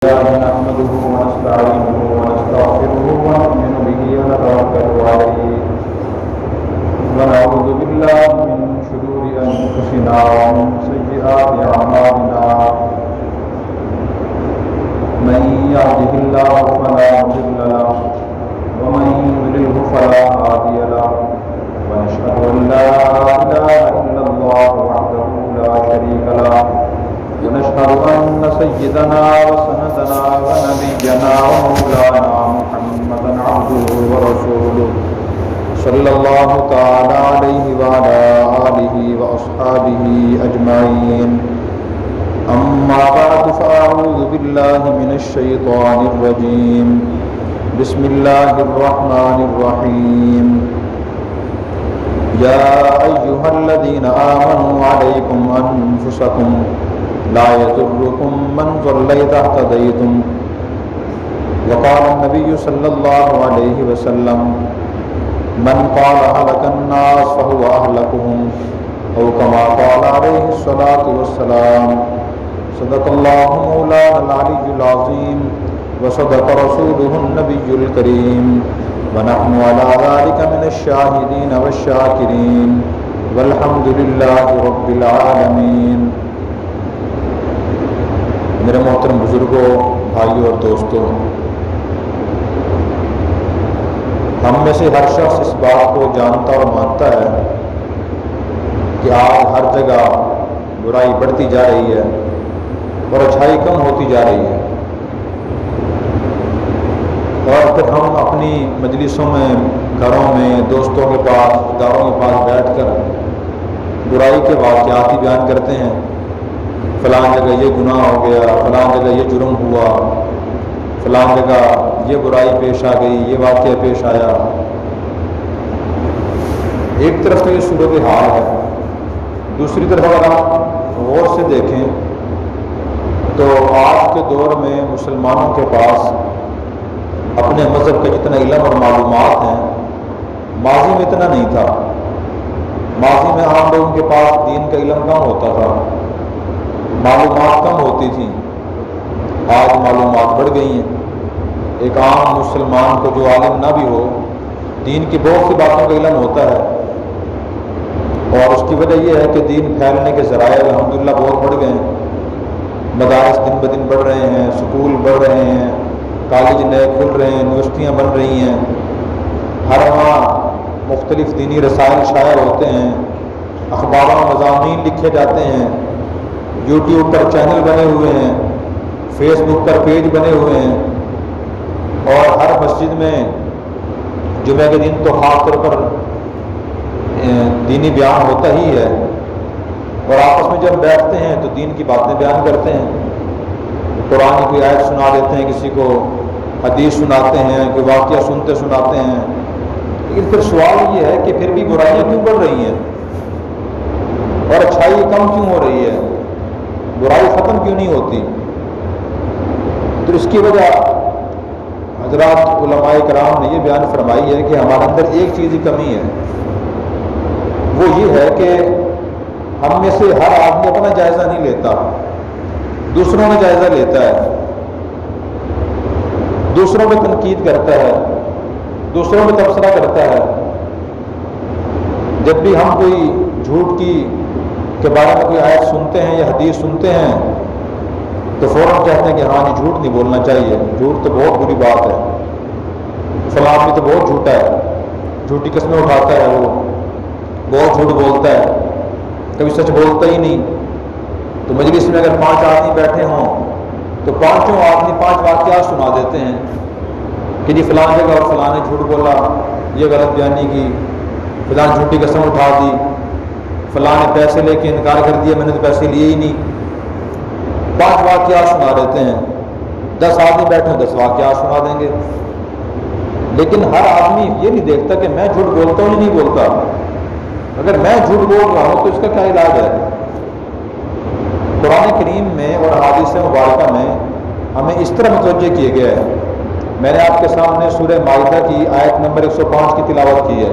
نحمده ونستعينه ونستغفره ونؤمن به ونتوكل عليه ونعوذ بالله من شرور أنفسنا ومن سيئات أعمالنا من يهده الله فلا مضل له ومن يضلله فلا هادي له ونشهد أن لا إله إلا الله وحده لا شريك له ونشهد أن سيدنا وسندنا ونبينا ومولانا محمدا عبده ورسوله صلى الله تعالى عليه وعلى آله وأصحابه أجمعين أما بعد فأعوذ بالله من الشيطان الرجيم بسم الله الرحمن الرحيم يا أيها الذين آمنوا عليكم أنفسكم لا يضركم من ضل إذا اهتديتم وقال النبي صلى الله عليه وسلم من قال هلك الناس فهو أهلكهم أو كما قال عليه الصلاة والسلام صدق الله مولانا العلي العظيم وصدق رسوله النبي الكريم ونحن على ذلك من الشاهدين والشاكرين والحمد لله رب العالمين۔ میرے محترم بزرگوں، بھائیوں اور دوستوں، ہم میں سے ہر شخص اس بات کو جانتا اور مانتا ہے کہ آج ہر جگہ برائی بڑھتی جا رہی ہے اور اچھائی کم ہوتی جا رہی ہے، اور پھر ہم اپنی مجلسوں میں، گھروں میں، دوستوں کے پاس، اداروں کے پاس بیٹھ کر برائی کے واقعات ہی بیان کرتے ہیں۔ فلاں جگہ یہ گناہ ہو گیا، فلاں جگہ یہ جرم ہوا، فلاں جگہ یہ برائی پیش آ گئی، یہ واقعہ پیش آیا۔ ایک طرف تو یہ صورت حال ہے، دوسری طرف اگر ہم غور سے دیکھیں تو آج کے دور میں مسلمانوں کے پاس اپنے مذہب کا جتنا علم اور معلومات ہیں ماضی میں اتنا نہیں تھا۔ ماضی میں عام لوگوں کے پاس دین کا علم کم ہوتا تھا، معلومات کم ہوتی تھیں، آج معلومات بڑھ گئی ہیں۔ ایک عام مسلمان کو جو عالم نہ بھی ہو، دین کی بہت سی باتوں کا علم ہوتا ہے، اور اس کی وجہ یہ ہے کہ دین پھیلنے کے ذرائع الحمدللہ بہت بڑھ گئے ہیں۔ مدارس دن بدن بڑھ رہے ہیں، سکول بڑھ رہے ہیں، کالج نئے کھل رہے ہیں، یونیورسٹیاں بن رہی ہیں، ہر ماہ مختلف دینی رسائل شائع ہوتے ہیں، اخباروں میں مضامین لکھے جاتے ہیں، یوٹیوب پر چینل بنے ہوئے ہیں، فیس بک پر پیج بنے ہوئے ہیں، اور ہر مسجد میں جمعہ کے دن تو خاص طور پر دینی بیان ہوتا ہی ہے، اور آپس میں جب بیٹھتے ہیں تو دین کی باتیں بیان کرتے ہیں، قرآن کی آیت سنا دیتے ہیں، کسی کو حدیث سناتے ہیں، کوئی واقعہ سنتے سناتے ہیں۔ لیکن پھر سوال یہ ہے کہ پھر بھی برائیاں کیوں بڑھ رہی ہیں اور اچھائی کم کیوں ہو رہی ہے، برائی ختم کیوں نہیں ہوتی؟ تو اس کی وجہ حضرات علماء کرام نے یہ بیان فرمائی ہے کہ ہمارے اندر ایک چیز کی کمی ہے، وہ یہ ہے کہ ہم میں سے ہر آدمی اپنا جائزہ نہیں لیتا، دوسروں میں جائزہ لیتا ہے، دوسروں میں تنقید کرتا ہے، دوسروں میں تبصرہ کرتا ہے۔ جب بھی ہم کوئی جھوٹ کے بارے میں کوئی آیت سنتے ہیں یا حدیث سنتے ہیں تو فوراً کہتے ہیں کہ ہاں یہ جھوٹ نہیں بولنا چاہیے، جھوٹ تو بہت بری بات ہے، فلاں آدمی تو بہت جھوٹا ہے، جھوٹی قسمیں اٹھاتا ہے، وہ بہت جھوٹ بولتا ہے، کبھی سچ بولتا ہی نہیں۔ تو مجلس میں اگر 5 آدمی بیٹھے ہوں تو پانچوں آدمی 5 واقعات سنا دیتے ہیں کہ جی فلاں جگہ اور فلاں نے جھوٹ بولا، یہ غلط بیانی کی، فلاں جھوٹی قسم اٹھا دی، فلاں نے پیسے لے کے انکار کر دیا، میں نے تو پیسے لیے ہی نہیں۔ 5 واقعات سنا دیتے ہیں، 10 آدمی بیٹھے 10 واقعات سنا دیں گے، لیکن ہر آدمی یہ نہیں دیکھتا کہ میں جھوٹ بولتا ہوں یا نہیں بولتا۔ اگر میں جھوٹ بول رہا ہوں تو اس کا کیا علاج ہے؟ قرآن کریم میں اور احادیث مبارکہ میں ہمیں اس طرح متوجہ کیے گیا ہے۔ میں نے آپ کے سامنے سورہ مائدہ کی آیت نمبر 105 کی تلاوت کی ہے،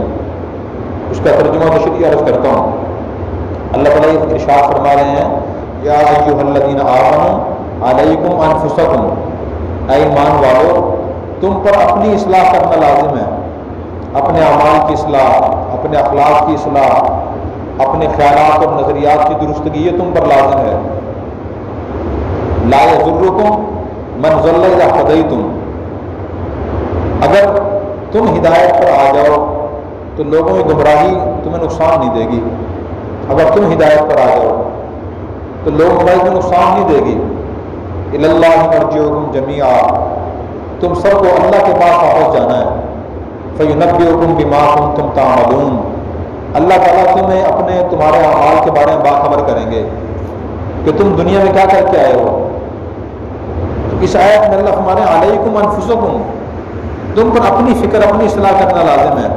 اس کا ترجمہ تشریح عرض کرتا ہوں۔ اللہ تعالیٰ ارشاد فرما رہے ہیں یا ایھا الذین آمنوا علیکم انفسکم اے ایمان والو تم پر اپنی اصلاح کرنا لازم ہے، اپنے اعمال کی اصلاح، اپنے اخلاق کی اصلاح، اپنے خیالات اور نظریات کی درستگی یہ تم پر لازم ہے۔ لا یضرکم من ضل اذا ہدیتم، اگر تم ہدایت پر آ جاؤ تو لوگوں کی گمراہی تمہیں نقصان نہیں دے گی۔ اگر تم ہدایت پر آ جاؤ تو لوگوں کی گمراہی تمہیں نقصان نہیں دے گی۔ الی اللہ مرجعکم جمیعا، تم سب کو اللہ کے پاس واپس جانا ہے۔ فینبئکم بما کنتم تعملون، اللہ تعالیٰ تمہیں تمہارے اعمال کے بارے میں باخبر کریں گے کہ تم دنیا میں کیا کر کے آئے ہو۔ تو اس آیت میں اللہ فرمانے علیکم انفسکم، تم پر اپنی فکر، اپنی اصلاح کرنا لازم ہے۔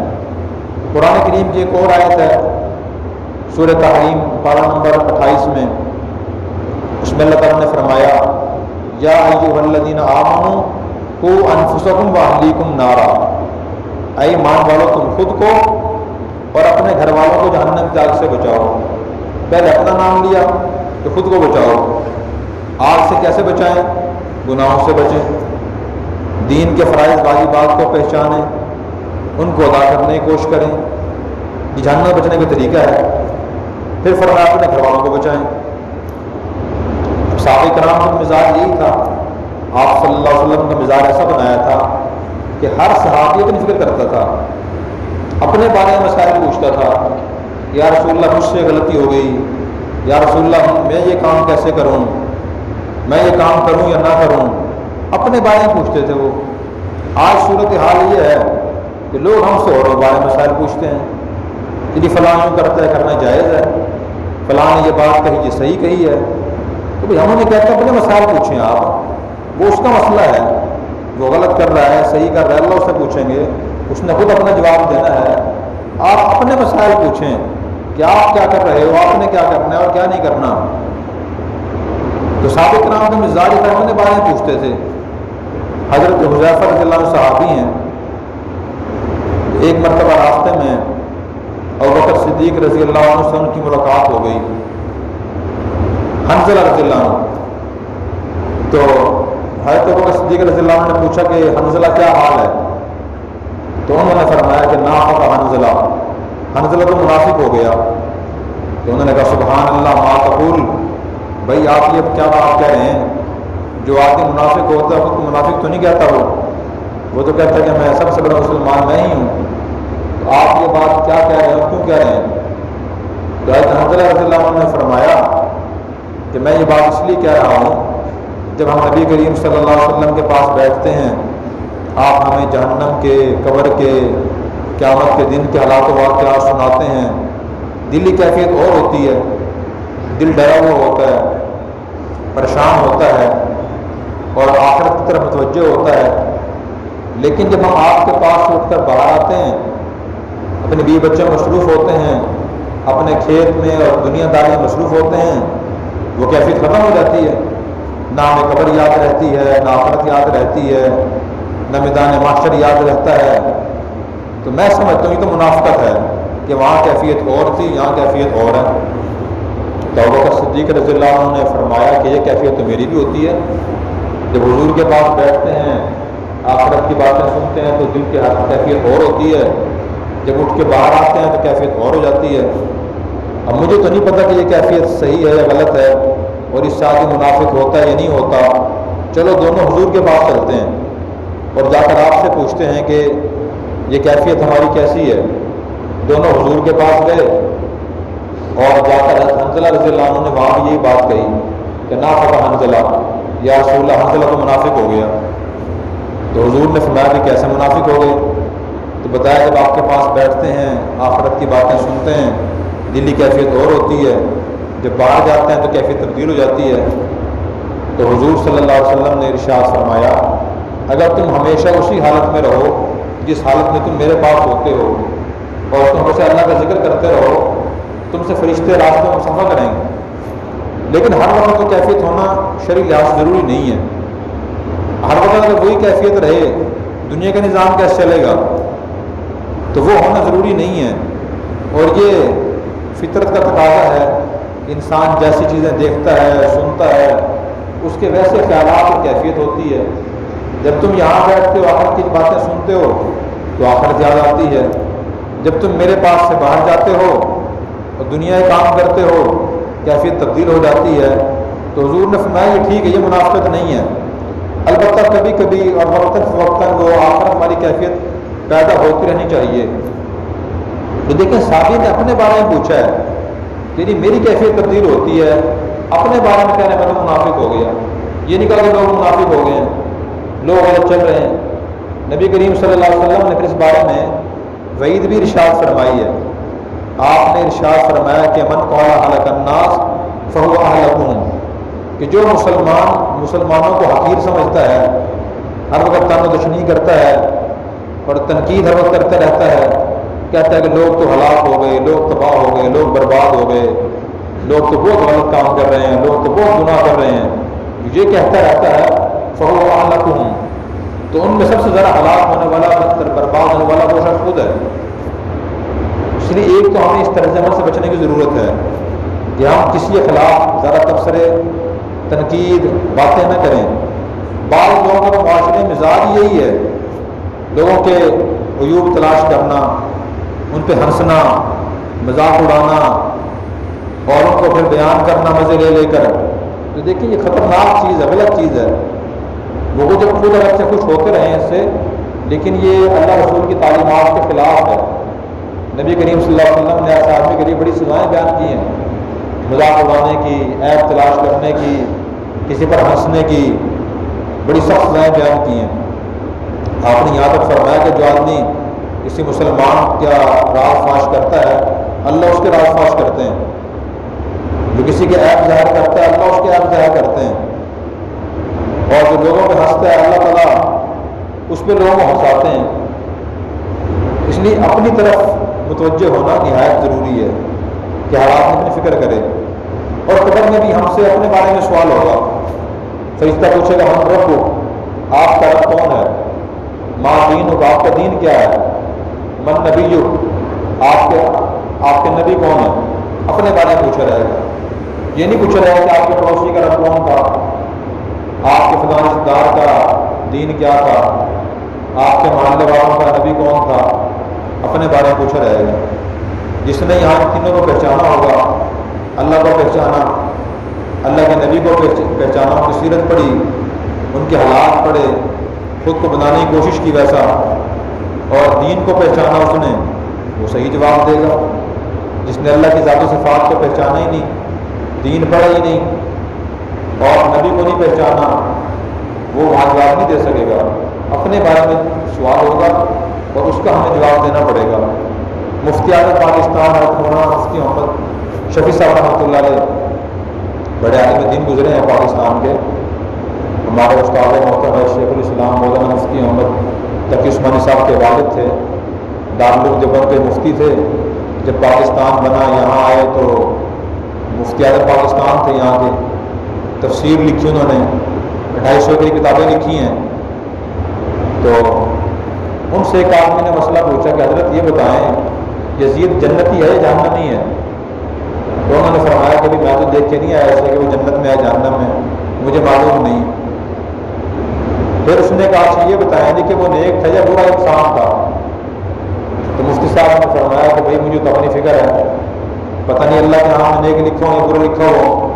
قرآن کریم کی ایک اور آیت ہے سورہ تحریم پارہ نمبر 28 میں، اس میں اللہ تعالیٰ نے فرمایا یا ایھا الذین آمنوا قوا انفسکم واہلیکم نارا، اے ایمان والو تم خود کو اور اپنے گھر والوں کو جہنم کی آگ سے بچاؤ۔ پہلے اپنا نام لیا کہ خود کو بچاؤ۔ آگ سے کیسے بچائیں؟ گناہوں سے بچیں، دین کے فرائض واجبات کو پہچانیں، ان کو ادا کرنے کی کوشش کریں، یہ جہنم بچنے کا طریقہ ہے۔ پھر فرمایا اپنے گھر والوں کو بچائیں۔ صحابہ کرام کا مزاج یہی تھا، آپ صلی اللہ علیہ وسلم کا مزاج ایسا بنایا تھا کہ ہر صحابی اپنی فکر کرتا تھا، اپنے بارے میں مسائل پوچھتا تھا، یا رسول اللہ مجھ سے غلطی ہو گئی، یا رسول اللہ میں یہ کام کیسے کروں، میں یہ کام کروں یا نہ کروں، اپنے بارے میں پوچھتے تھے وہ۔ آج صورتحال یہ ہے کہ لوگ ہم سے اور بارے میں مسائل پوچھتے ہیں کہ جی فلاں یوں کرتا ہے، کرنا جائز ہے، فلاں نے یہ بات کہی، یہ صحیح کہی ہے، تو بھائی ہم انہیں کہتے ہیں اپنے مسائل پوچھیں آپ، وہ اس کا مسئلہ ہے، وہ غلط کر رہا ہے صحیح کر رہا ہے اللہ اس سے پوچھیں گے، اس نے خود اپنا جواب دینا ہے۔ آپ اپنے مسائل پوچھیں کہ آپ کیا کر رہے ہو، آپ نے کیا کرنا ہے اور کیا نہیں کرنا۔ تو صحابہ کرام کے مزاج اپنے بارے میں پوچھتے تھے۔ حضرت حذیفہ رضی اللہ عنہ صحابی ہیں، ایک مرتبہ راستے میں ابوبکر صدیق رضی اللہ عنہ سے ان کی ملاقات ہو گئی، حنظلہ رضی اللہ عنہ۔ تو حضرت ابوبکر صدیق رضی اللہ عنہ نے پوچھا کہ حنظلہ کیا حال ہے؟ تو انہوں نے فرمایا کہ نافق حنظلہ، حنظلہ تو منافق ہو گیا۔ تو انہوں نے کہا سبحان اللہ ما تقول، بھائی آپ یہ کیا بات کہہ رہے ہیں؟ جو آدمی منافق ہوتا ہے وہ تو منافق تو نہیں کہتا، وہ تو کہتا ہے کہ میں سب سے بڑا مسلمان میں ہی ہوں۔ تو آپ یہ بات کیا کہہ رہے ہیں، کیوں کہہ رہے ہیں؟ تو حضرت حنظلہ رضی اللہ عنہ نے فرمایا کہ میں یہ بات اس لیے کہہ رہا ہوں، جب ہم نبی کریم صلی اللہ علیہ وسلم کے پاس بیٹھتے ہیں، آپ ہمیں جہنم کے، قبر کے، قیامت کے دن کے حالات و واقعات سناتے ہیں، دلی کیفیت اور ہوتی ہے، دل ڈرا ہوا ہوتا ہے، پریشان ہوتا ہے اور آخرت کی طرف متوجہ ہوتا ہے۔ لیکن جب ہم آپ کے پاس اٹھ کر باہر آتے ہیں، اپنے بیوی بچے مصروف ہوتے ہیں، اپنے کھیت میں اور دنیا داری میں مصروف ہوتے ہیں، وہ کیفیت ختم ہو جاتی ہے، نہ ہمیں قبر یاد رہتی ہے، نہ آخرت یاد رہتی ہے، نہ میدان محشر یاد رہتا ہے۔ تو میں سمجھتا ہوں یہ تو منافقت ہے کہ وہاں کیفیت اور تھی، یہاں کیفیت اور ہے۔ تو ابوبکر صدیق رضی اللہ عنہ نے فرمایا کہ یہ کیفیت تو میری بھی ہوتی ہے، جب حضور کے پاس بیٹھتے ہیں، آخرت کی باتیں سنتے ہیں تو دل کی کیفیت اور ہوتی ہے، جب اٹھ کے باہر آتے ہیں تو کیفیت اور ہو جاتی ہے۔ اب مجھے تو نہیں پتہ کہ یہ کیفیت صحیح ہے یا غلط ہے، اور اس سے آدمی منافق ہوتا ہے یا نہیں ہوتا۔ چلو دونوں حضور کے پاس چلتے ہیں اور جا کر آپ سے پوچھتے ہیں کہ یہ کیفیت ہماری کیسی ہے۔ دونوں حضور کے پاس گئے اور جا کر حنظلہ رضی اللہ عنہ نے وہاں بھی یہی بات کہی کہ نافق حنظلہ، یا رسول اللہ حنظلہ تو منافق ہو گیا۔ تو حضور نے فرمایا کہ کیسے منافق ہو گئے؟ تو بتایا جب آپ کے پاس بیٹھتے ہیں، آخرت کی باتیں سنتے ہیں، دلی کیفیت اور ہوتی ہے، جب باہر جاتے ہیں تو کیفیت تبدیل ہو جاتی ہے۔ تو حضور صلی اللہ علیہ وسلم نے ارشاد فرمایا اگر تم ہمیشہ اسی حالت میں رہو جس حالت میں تم میرے پاس ہوتے ہو، اور تم ہمیشہ اللہ کا ذکر کرتے رہو، تم سے فرشتے راستے میں مسافہ کریں گے۔ لیکن ہر وقت تو کیفیت ہونا شرعی لحاظ سے ضروری نہیں ہے۔ ہر وقت اگر وہی کیفیت رہے، دنیا کا نظام کیسے چلے گا؟ تو وہ ہونا ضروری نہیں ہے، اور یہ فطرت کا تقاضا ہے۔ انسان جیسی چیزیں دیکھتا ہے، سنتا ہے، اس کے ویسے خیالات اور کیفیت ہوتی ہے۔ جب تم یہاں بیٹھتے ہو آخرت کی باتیں سنتے ہو تو آخرت یاد آتی ہے، جب تم میرے پاس سے باہر جاتے ہو اور دنیا کام کرتے ہو کیفیت تبدیل ہو جاتی ہے۔ تو حضور نے فرمایا یہ ٹھیک ہے، یہ منافقت نہیں ہے، البتہ کبھی کبھی اور وقتاً فوقتاً وہ آخرت والی کیفیت پیدا ہوتی رہنی چاہیے۔ تو دیکھیں صحابی نے اپنے بارے میں پوچھا ہے کہ میری کیفیت تبدیل ہوتی ہے، اپنے بارے میں کہنے مطلب منافق ہو گیا، یہ نہیں کہا کہ لوگ منافق ہو گئے ہیں، لوگ غلط چل رہے ہیں۔ نبی کریم صلی اللہ علیہ وسلم نے پھر اس بارے میں وعید بھی ارشاد فرمائی ہے۔ آپ نے ارشاد فرمایا کہ من قال اهلك الناس فهو اهلكهم، کہ جو مسلمانوں کو حقیر سمجھتا ہے، ہر وقت تان و دشنی کرتا ہے اور تنقید ہر وقت کرتا رہتا ہے، کہتا ہے کہ لوگ تو ہلاک ہو گئے، لوگ تباہ ہو گئے، لوگ برباد ہو گئے، لوگ تو بہت غلط کام کر رہے ہیں، لوگ تو بہت گناہ کر رہے ہیں، یہ کہتا رہتا ہے فهو اهلكهم، تو ان میں سب سے زیادہ ہلاک ہونے والا، بدتر برباد ہونے والا وہ شخص خود ہے۔ اس لیے ایک تو ہمیں اس طرز عمل سے بچنے کی ضرورت ہے کہ ہم کسی کے خلاف زیادہ تبصرے، تنقید، باتیں نہ کریں۔ بعض لوگوں کا معاشرے مزاج یہی ہے، لوگوں کے عیوب تلاش کرنا، ان پہ ہنسنا، مذاق اڑانا اور ان کو پھر بیان کرنا مزے لے لے کر۔ تو دیکھیں یہ خطرناک چیز ہے، غلط چیز ہے۔ وہ جب خود اگر سے کچھ ہوتے رہے ہیں اس سے، لیکن یہ اللہ رسول کی تعلیمات کے خلاف ہے۔ نبی کریم صلی اللہ علیہ وسلم نے ایسے آدمی کے لیے بڑی سزائیں بیان کی ہیں، مذاق اڑانے کی، عیب تلاش کرنے کی، کسی پر ہنسنے کی بڑی سخت سزائیں بیان کی ہیں۔ آپ نے یہاں تک فرمایا کہ جو آدمی کسی مسلمان کا راز فاش کرتا ہے، اللہ اس کے راز فاش کرتے ہیں، جو کسی کے عیب ظاہر کرتا ہے، اللہ اس کے عیب ظاہر کرتے ہیں، اور جو لوگوں پہ ہنستا ہے اللہ تعالیٰ اس پہ لوگوں کو ہنساتے ہیں۔ اس لیے اپنی طرف متوجہ ہونا نہایت ضروری ہے کہ حالات میں اپنی فکر کرے۔ اور قبر میں بھی ہم سے اپنے بارے میں سوال ہوگا، فرشتہ پوچھے گا من رب، آپ کا رب کون ہے؟ ما دینک، آپ کا دین کیا ہے؟ من نبیک، آپ کے نبی کون ہے؟ اپنے بارے میں پوچھا جائے گا۔ یہ نہیں پوچھا جائے گا کہ آپ کے پڑوسی کا رب کون تھا، آپ کے فلاں رشتہ دار کا دین کیا تھا، آپ کے محلے والوں کا نبی کون تھا، اپنے بارے میں پوچھا رہے گا۔ جس نے یہاں ان تینوں کو پہچانا ہوگا، اللہ کو پہچانا، اللہ کے نبی کو پہچانا، ان کی سیرت پڑھی، ان کے حالات پڑھے، خود کو بنانے کی کوشش کی ویسا، اور دین کو پہچانا اس نے، وہ صحیح جواب دے گا۔ جس نے اللہ کی ذات و صفات کو پہچانا ہی نہیں، دین پڑھا ہی نہیں اور نبی کو نہیں پہچانا، وہ وہاں جواب نہیں دے سکے گا۔ اپنے بارے میں سوال ہوگا اور اس کا ہمیں جواب دینا پڑے گا۔ مفتی اعظم پاکستان حضرت مولانا مفتی محمد شفیع صاحب رحمۃ اللہ علیہ بڑے عالم دین گزرے ہیں پاکستان کے، ہمارے استاد محترم شیخ الاسلام مولانا مفتی محمد تقی عثمانی صاحب کے والد تھے، دارالعلوم دیوبند کے مفتی تھے۔ جب پاکستان بنا یہاں آئے تو مفتی اعظم پاکستان تھے یہاں کے، تفسیر لکھی انہوں نے، 250 کی کتابیں لکھی ہیں۔ تو ان سے ایک آدمی نے مسئلہ پوچھا کہ حضرت یہ بتائیں یزید جنتی ہے یا جہنمی ہے؟ تو انہوں نے فرمایا کہ میں تو دیکھ کے نہیں آیا ایسے کہ وہ جنت میں ہے جہنم میں، مجھے معلوم نہیں۔ پھر اس نے کہا کہ یہ بتائیں کہ وہ نیک تھا یا برا انسان تھا؟ تو مفتی صاحب نے فرمایا کہ بھائی مجھے تو اپنی فکر ہے، پتہ نہیں اللہ کے ہاں نیک لکھا ہو یا برا لکھا ہو۔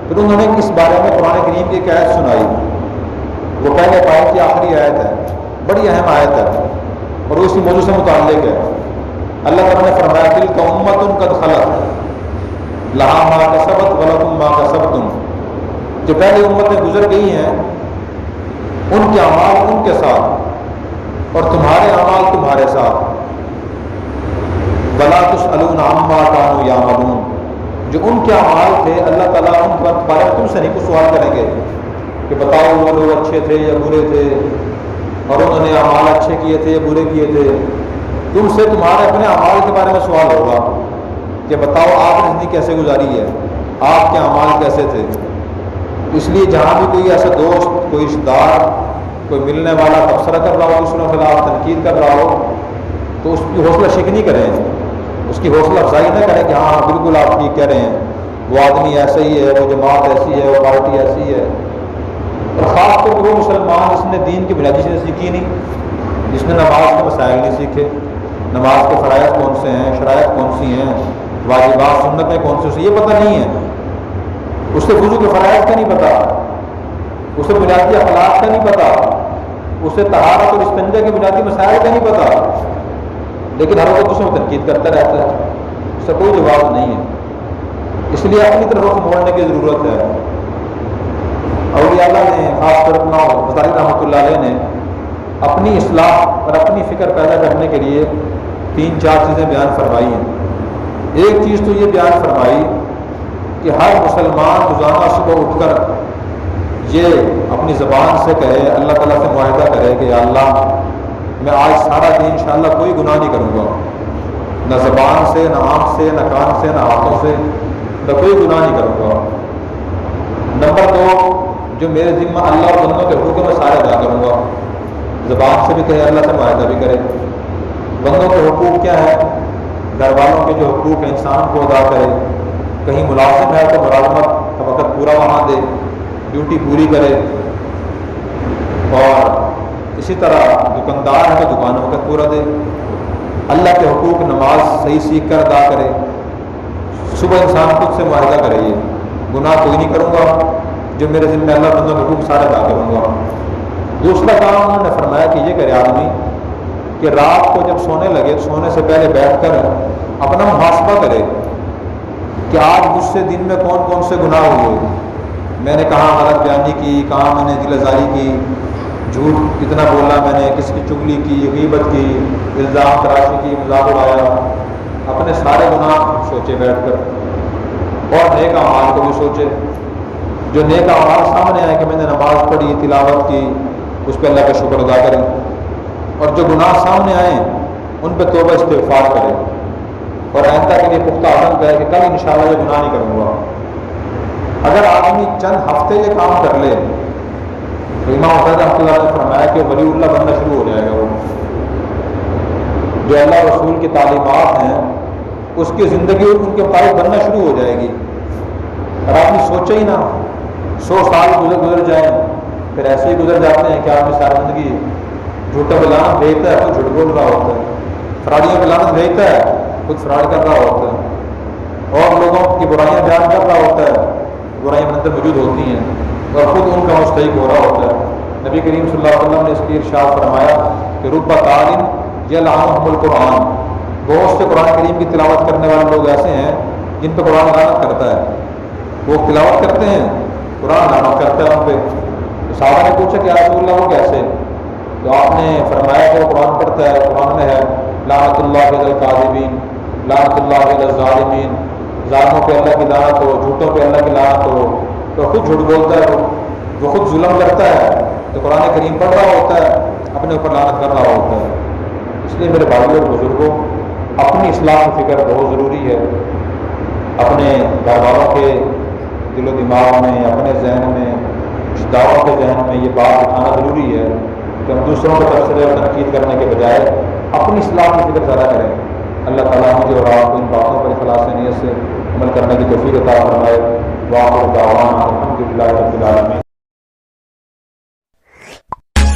پھر انہوں نے اس بارے میں قرآن کریم کی ایک آیت سنائی، وہ پہلے پارے کی آخری آیت ہے، بڑی اہم آیت ہے اور وہ اسی موضوع سے متعلق ہے۔ اللہ تعالیٰ نے فرمایا تلک امۃ قد خلت لہا ما کسبت ولکم ما کسبتم، جو پہلے امتیں گزر گئی ہیں ان کے اعمال ان کے ساتھ اور تمہارے اعمال تمہارے ساتھ، ولا تسألون عما كانوا يعملون، جو ان کے اعمال تھے اللہ تعالیٰ ان پر بارے میں تم سے نہیں کچھ سوال کریں گے کہ بتاؤ وہ لوگ اچھے تھے یا برے تھے اور انہوں نے اعمال اچھے کیے تھے یا برے کیے تھے۔ تم سے تمہارے اپنے اعمال کے بارے میں سوال ہوگا کہ بتاؤ آپ نے زندگی کیسے گزاری ہے، آپ کے اعمال کیسے تھے۔ اس لیے جہاں بھی کوئی ایسا دوست، کوئی رشتہ دار، کوئی ملنے والا تبصرہ کر رہا ہو، دوسروں کے خلاف تنقید کر رہا ہو، تو اس کی حوصلہ شکنی کریں، اس کی حوصلہ افزائی نہ کریں کہ ہاں بالکل آپ ٹھیک کہہ رہے ہیں، وہ آدمی ایسا ہی ہے، وہ جماعت ایسی ہے، وہ پارٹی ایسی ہے۔ اور خاص طور پر وہ مسلمان جس نے دین کی بنیادی چیزیں سیکھی نہیں، جس نے نماز کے مسائل نہیں سیکھے، نماز کے فرائض کون سے ہیں، شرائط کون سی ہیں، واجبات سنتیں کون سی، اسے یہ پتہ نہیں ہے، اسے وضو کے فرائض کا نہیں پتہ، اسے بنیادی اخلاق کا نہیں پتہ، اسے طہارت اور استنجا کے بنیادی مسائل کا نہیں پتہ، لیکن ہر وقت اس میں تنقید کرتا رہتا ہے، اس سے کوئی جواب نہیں ہے۔ اس لیے اپنی طرف رخ موڑنے کی ضرورت ہے۔ اولیاء اللہ نے خاص طور پر غزالی رحمۃ اللہ علیہ نے اپنی اصلاح اور اپنی فکر پیدا کرنے کے لیے 3-4 چیزیں بیان فرمائی ہیں۔ ایک چیز تو یہ بیان فرمائی کہ ہر مسلمان روزانہ صبح اٹھ کر یہ اپنی زبان سے کہے، اللہ تعالیٰ سے معاہدہ کرے کہ یا اللہ میں آج سارا دن انشاءاللہ کوئی گناہ نہیں کروں گا، نہ زبان سے، نہ آنکھ سے، نہ کان سے، نہ ہاتھوں سے، نہ کوئی گناہ نہیں کروں گا۔ نمبر 2، جو میرے ذمہ اللہ اور بندوں کے حقوق میں سارے ادا کروں گا، زبان سے بھی کہے، اللہ سے معاہدہ بھی کرے۔ بندوں کے حقوق کیا ہے؟ گھر والوں کے جو حقوق ہیں انسان کو ادا کرے، کہیں ملازم ہے تو ملازمت کا وقت پورا وہاں دے، ڈیوٹی پوری کرے، اور اسی طرح دکاندار ہے تو دکان وقت پورا دے۔ اللہ کے حقوق نماز صحیح سیکھ کر ادا کرے۔ صبح انسان خود سے معاہدہ کرے، یہ گناہ کوئی نہیں کروں گا، جو میرے ذمہ اللہ بندوں کے حقوق سارے ادا کروں گا۔ دوسرا کام انہوں نے فرمایا کہ یہ کرے آدمی کہ رات کو جب سونے لگے، سونے سے پہلے بیٹھ کر اپنا محاسبہ کرے کہ آج مجھ سے دن میں کون کون سے گناہ ہوئے، میں نے کہاں غلط بیانی کی، کہاں میں نے دل ازاری کی، جھوٹ کتنا بولا میں نے، کس کی چگلی کی، غیبت کی، الزام تراشی کی، مذاق اڑایا۔ اپنے سارے گناہ سوچے بیٹھ کر، اور نیک اعمال کو بھی سوچے۔ جو نیک اعمال سامنے آئے کہ میں نے نماز پڑھی، تلاوت کی، اس پہ اللہ کا شکر ادا کرے، اور جو گناہ سامنے آئیں ان پہ توبہ استغفار کرے، اور آئندہ کے لیے پختہ عزم کرے کہ کل انشاءاللہ یہ گناہ نہیں کروں گا۔ اگر آدمی چند ہفتے یہ کام کر لے تو امام حسین رحمۃ اللہ نے فرمایا کہ ولی اللہ بننا شروع ہو جائے گا۔ وہ جو اللہ رسول کی تعلیمات ہیں اس کی زندگی ان کے مطابق بننا شروع ہو جائے گی۔ اور آدمی سوچے ہی نہ 100 سال گزر جائیں، پھر ایسے ہی گزر جاتے ہیں کہ آدمی ساری زندگی جھوٹا بلانت بھیجتا ہے، خود جھوٹ بول رہا ہوتا ہے، فراڈیاں بلانت بھیجتا ہے، خود فراڈ کر رہا ہوتا ہے، اور لوگوں کی برائیاں بیان کر رہا ہوتا ہے، برائیاں اندر موجود ہوتی ہیں، اور خود ان کا مستحق ہو رہا ہوتا ہے۔ نبی کریم صلی اللہ علیہ وسلم نے اس کی ارشاد فرمایا کہ رب طالب یلعنہم القرآن، بہت سے قرآن کریم کی تلاوت کرنے والے لوگ ایسے ہیں جن پہ قرآن لعنت کرتا ہے، وہ تلاوت کرتے ہیں، قرآن لعنت کرتا ہے ان پہ۔ تو صحابہ نے پوچھا کہ یا رسول اللہ وہ کیسے؟ تو آپ نے فرمایا کہ وہ قرآن پڑھتا ہے، قرآن میں ہے لعنت اللہ علی الکاذبین، لعنت اللہ علی الظالمین، ظالموں پہ اللہ کی لعنت ہو، جھوٹوں پہ اللہ کی لعنت ہو، تو خود جھوٹ بولتا ہے، وہ خود ظلم کرتا ہے، تو قرآن کریم پڑھ رہا ہوتا ہے، اپنے اوپر لعنت کر رہا ہوتا ہے۔ اس لیے میرے بھائیوں اور بزرگوں، اپنی اصلاح کی فکر بہت ضروری ہے۔ اپنے گھر والوں کے دل و دماغ میں، اپنے ذہن میں، رشتہ داروں کے ذہن میں یہ بات اٹھانا ضروری ہے کہ ہم دوسروں کو تبصرے اور تنقید کرنے کے بجائے اپنی اصلاح کی فکر زیادہ کریں۔ اللہ تعالیٰ مجھے اور آپ کو ان باتوں پر اخلاص نیت سے عمل کرنے کی توفیق عطا فرمائے۔ وآخر دعوانا الحمدللہ رب العالمین۔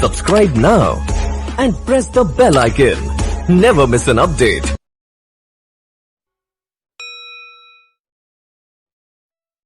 Subscribe now and press the bell icon. Never miss an update.